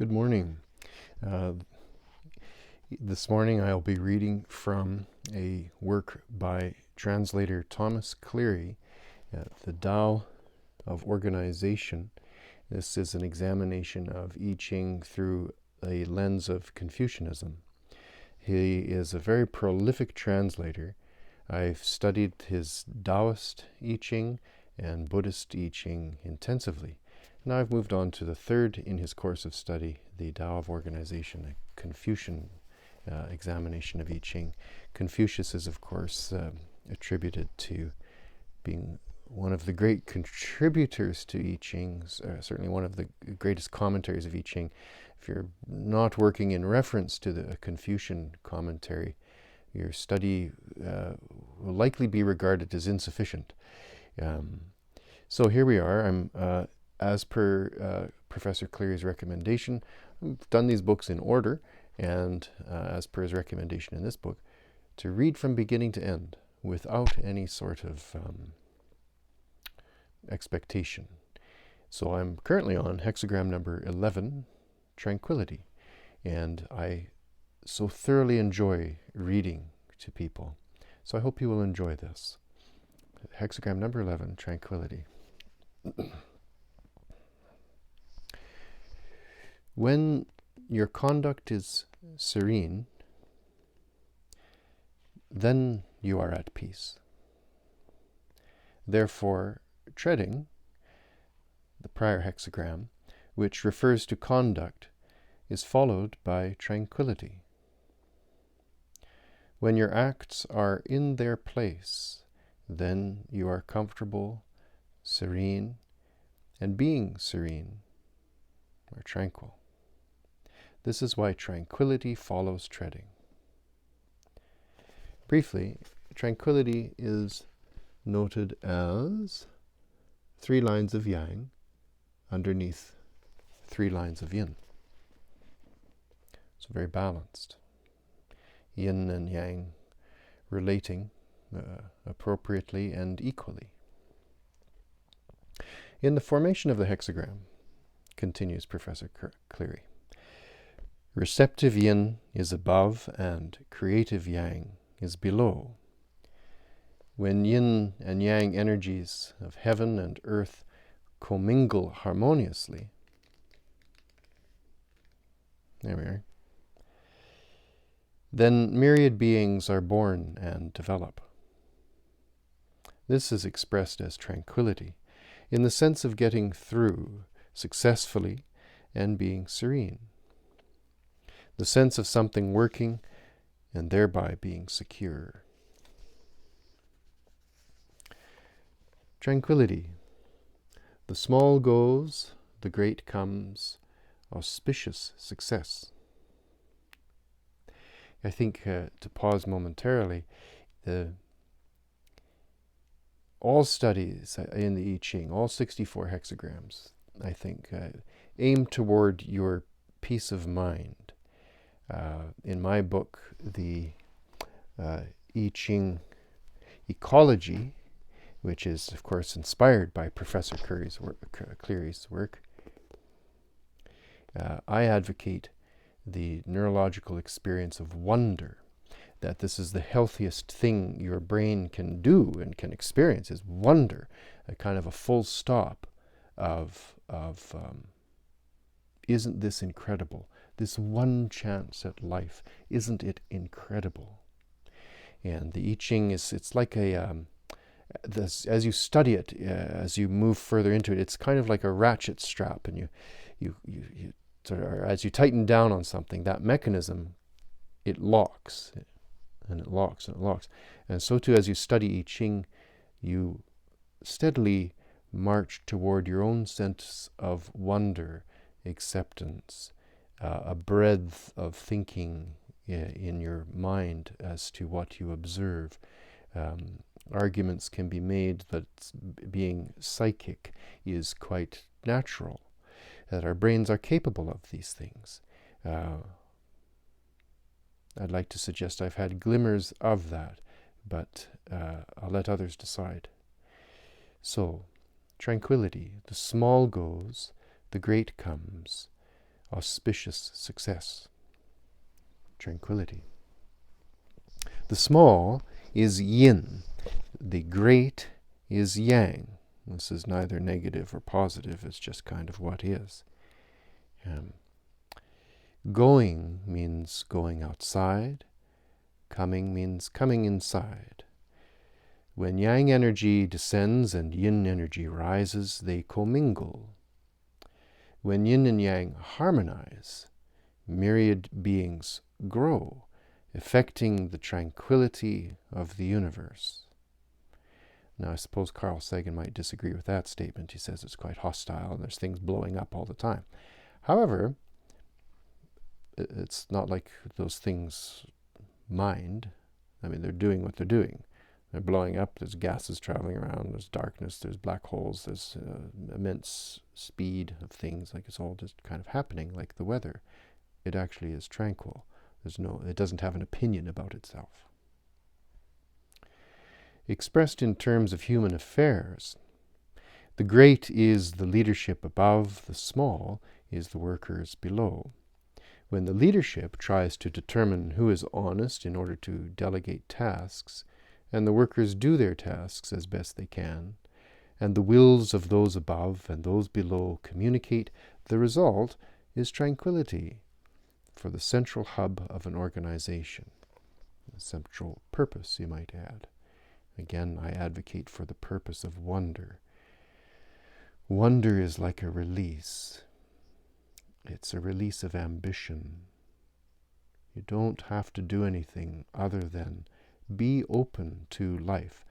Good morning. Uh, this morning I'll be reading from a work by translator Thomas Cleary, The Tao of Organization. This is an examination of I Ching through a lens of Confucianism. He is a very prolific translator. I've studied his Taoist I Ching and Buddhist I Ching intensively. Now I've moved on to the third in his course of study, the Tao of Organization, a Confucian examination of I Ching. Confucius is, of course, attributed to being one of the great contributors to I Ching, certainly one of the greatest commentaries of I Ching. If you're not working in reference to the Confucian commentary, your study will likely be regarded as insufficient. So here we are. As per Professor Cleary's recommendation, I've done these books in order, and as per his recommendation in this book, to read from beginning to end without any sort of expectation. So I'm currently on hexagram number 11, Tranquility, and I so thoroughly enjoy reading to people. So I hope you will enjoy this. Hexagram number 11, Tranquility. When your conduct is serene, then you are at peace. Therefore, treading, the prior hexagram, which refers to conduct, is followed by tranquility. When your acts are in their place, then you are comfortable, serene, and being serene, or tranquil. This is why tranquility follows treading. Briefly, tranquility is noted as 3 lines of yang underneath 3 lines of yin. So very balanced. Yin and yang relating appropriately and equally. In the formation of the hexagram, continues Professor Cleary, receptive yin is above and creative yang is below. When yin and yang energies of heaven and earth commingle harmoniously, there we are, then myriad beings are born and develop. This is expressed as tranquility, in the sense of getting through successfully and being serene. The sense of something working and thereby being secure. Tranquility. The small goes, the great comes, auspicious success. I think to pause momentarily, all studies in the I Ching, all 64 hexagrams, I think, aim toward your peace of mind. In my book, the I Ching ECOLOGY, which is, of course, inspired by Professor Cleary's work, I advocate the neurological experience of wonder, that this is the healthiest thing your brain can do and can experience, is wonder, a kind of a full stop of isn't this incredible? This one chance at life, isn't it incredible? And the I Ching it's like as you study it, as you move further into it, it's kind of like a ratchet strap, and you sort of, as you tighten down on something, that mechanism, it locks, and it locks, and it locks. And so too, as you study I Ching, you steadily march toward your own sense of wonder, acceptance, a breadth of thinking in your mind as to what you observe. Arguments can be made that being psychic is quite natural, that our brains are capable of these things. I'd like to suggest I've had glimmers of that, but I'll let others decide. So, tranquility, the small goes, the great comes, auspicious success, tranquility. The small is yin. The great is yang. This is neither negative or positive. It's just kind of what is. Going means going outside. Coming means coming inside. When yang energy descends and yin energy rises, they commingle. When yin and yang harmonize, myriad beings grow, affecting the tranquility of the universe. Now, I suppose Carl Sagan might disagree with that statement. He says it's quite hostile and there's things blowing up all the time. However, it's not like those things mind. I mean, they're doing what they're doing. They're blowing up, there's gases traveling around, there's darkness, there's black holes, there's immense speed of things. Like, it's all just kind of happening like the weather. It actually is tranquil. It doesn't have an opinion about itself. Expressed in terms of human affairs, the great is the leadership above, the small is the workers below. When the leadership tries to determine who is honest in order to delegate tasks, and the workers do their tasks as best they can, and the wills of those above and those below communicate, the result is tranquility for the central hub of an organization. The central purpose, you might add. Again, I advocate for the purpose of wonder. Wonder is like a release. It's a release of ambition. You don't have to do anything other than be open to life.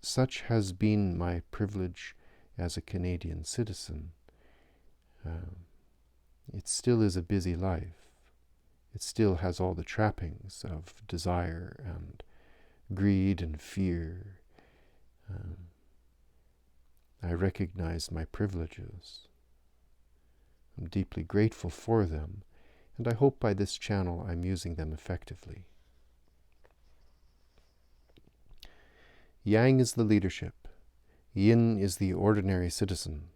Such has been my privilege as a Canadian citizen. It still is a busy life. It still has all the trappings of desire and greed and fear. I recognize my privileges. I'm deeply grateful for them, and I hope by this channel I'm using them effectively. Yang is the leadership. Yin is the ordinary citizen.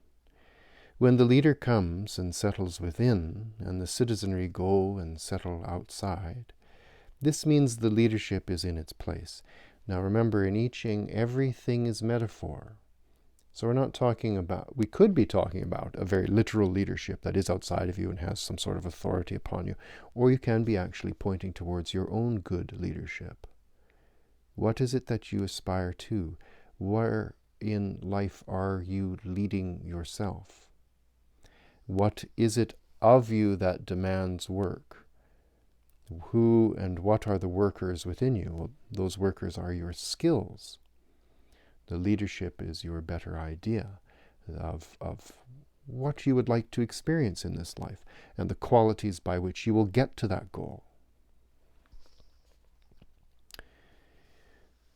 When the leader comes and settles within, and the citizenry go and settle outside, this means the leadership is in its place. Now remember, in I Ching, everything is metaphor. So we're not talking about, we could be talking about a very literal leadership that is outside of you and has some sort of authority upon you, or you can be actually pointing towards your own good leadership. What is it that you aspire to? Where in life are you leading yourself? What is it of you that demands work? Who and what are the workers within you? Well, those workers are your skills. The leadership is your better idea of what you would like to experience in this life and the qualities by which you will get to that goal.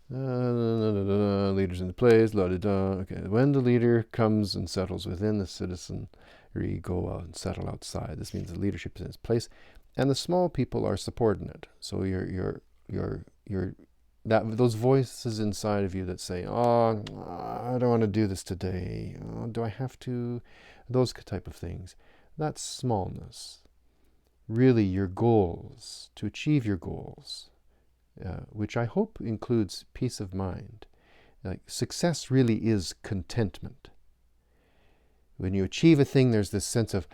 Leaders in the place, okay. When the leader comes and settles within, the citizenry go out and settle outside. This means the leadership is in its place, and the small people are subordinate. So those voices inside of you that say, "Oh, I don't want to do this today. Oh, do I have to?" Those type of things. That's smallness. Really, your goals, to achieve your goals, which I hope includes peace of mind. Like, success really is contentment. When you achieve a thing, there's this sense of,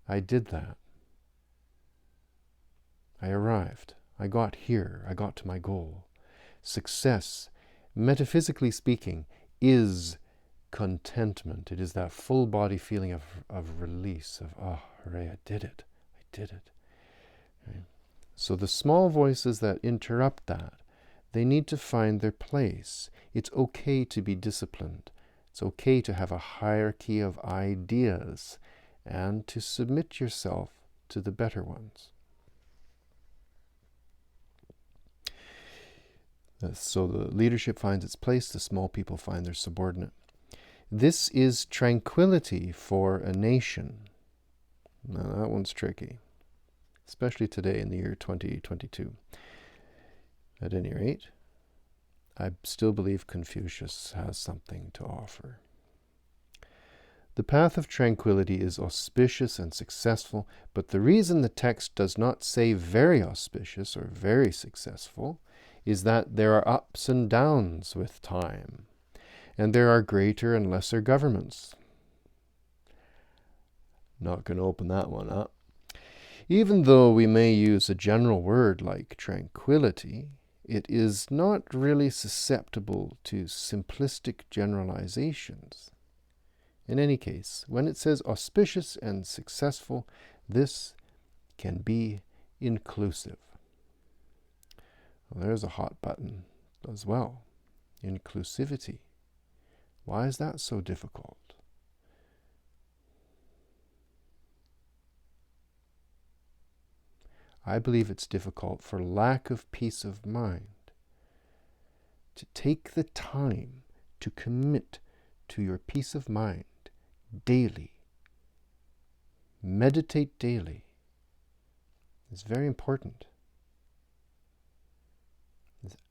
I did that. I arrived. I got here. I got to my goal. Success, metaphysically speaking, is contentment. It is that full body feeling of release, of, oh, hooray, I did it. I did it. Right? So the small voices that interrupt that, they need to find their place. It's okay to be disciplined. It's okay to have a hierarchy of ideas and to submit yourself to the better ones. So the leadership finds its place, the small people find their subordinate. This is tranquility for a nation. Now that one's tricky, especially today in the year 2022. At any rate, I still believe Confucius has something to offer. The path of tranquility is auspicious and successful, but the reason the text does not say very auspicious or very successful is that there are ups and downs with time, and there are greater and lesser governments. Not going to open that one up. Even though we may use a general word like tranquility, it is not really susceptible to simplistic generalizations. In any case, when it says auspicious and successful, this can be inclusive. Well, there's a hot button as well. Inclusivity. Why is that so difficult? I believe it's difficult for lack of peace of mind. To take the time to commit to your peace of mind daily, meditate daily, is very important.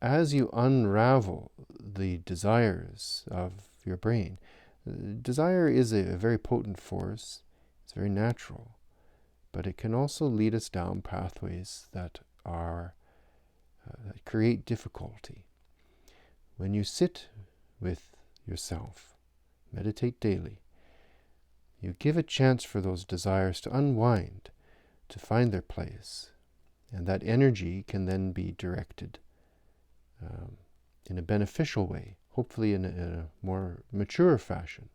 As you unravel the desires of your brain, desire is a very potent force, it's very natural, but it can also lead us down pathways that that create difficulty. When you sit with yourself, meditate daily, you give a chance for those desires to unwind, to find their place, and that energy can then be directed in a beneficial way, hopefully in a more mature fashion,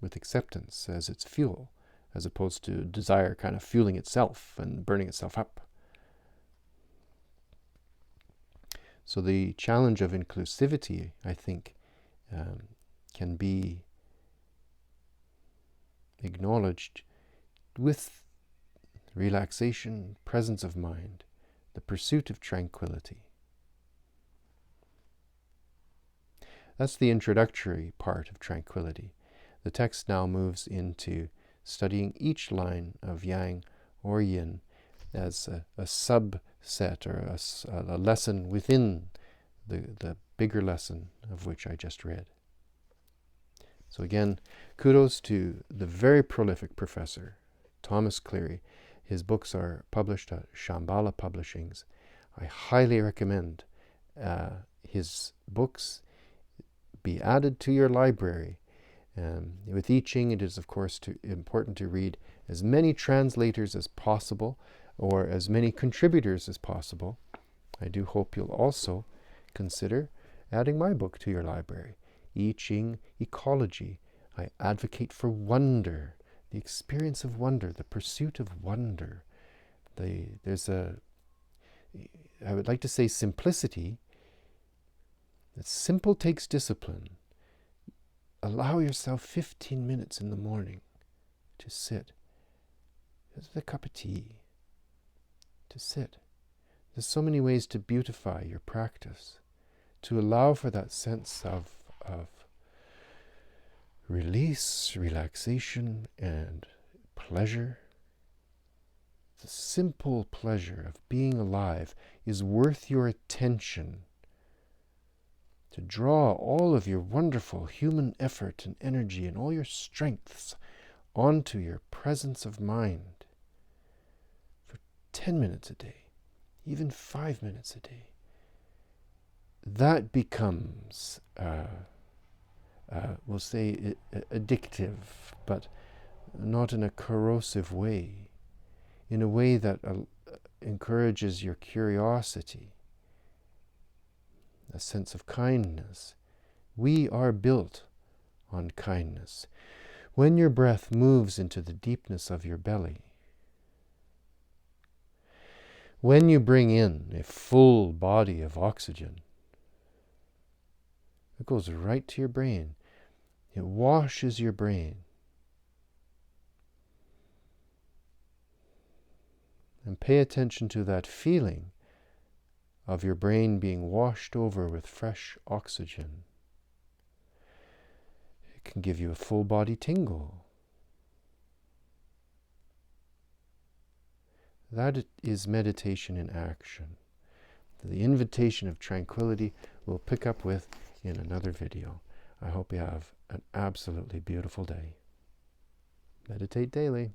with acceptance as its fuel, as opposed to desire kind of fueling itself and burning itself up. So the challenge of inclusivity, I think, can be acknowledged with relaxation, presence of mind, the pursuit of tranquility. That's the introductory part of tranquility. The text now moves into studying each line of yang or yin as a subset or a lesson within the bigger lesson of which I just read. So again, kudos to the very prolific professor, Thomas Cleary. His books are published at Shambhala Publishings. I highly recommend his books be added to your library. With I Ching, it is of course important to read as many translators as possible, or as many contributors as possible. I do hope you'll also consider adding my book to your library, I Ching, ECOLOGY. I advocate for wonder, the experience of wonder, the pursuit of wonder. I would like to say simplicity. That simple takes discipline. Allow yourself 15 minutes in the morning to sit, just with a cup of tea, to sit. There's so many ways to beautify your practice, to allow for that sense of release, relaxation, and pleasure. The simple pleasure of being alive is worth your attention. To draw all of your wonderful human effort and energy and all your strengths onto your presence of mind for 10 minutes a day, even 5 minutes a day. That becomes, we'll say, addictive, but not in a corrosive way, in a way that encourages your curiosity, a sense of kindness. We are built on kindness. When your breath moves into the deepness of your belly, when you bring in a full body of oxygen, it goes right to your brain. It washes your brain. And pay attention to that feeling of your brain being washed over with fresh oxygen. It can give you a full body tingle. That is meditation in action. The invitation of tranquility we'll pick up with in another video. I hope you have an absolutely beautiful day. Meditate daily.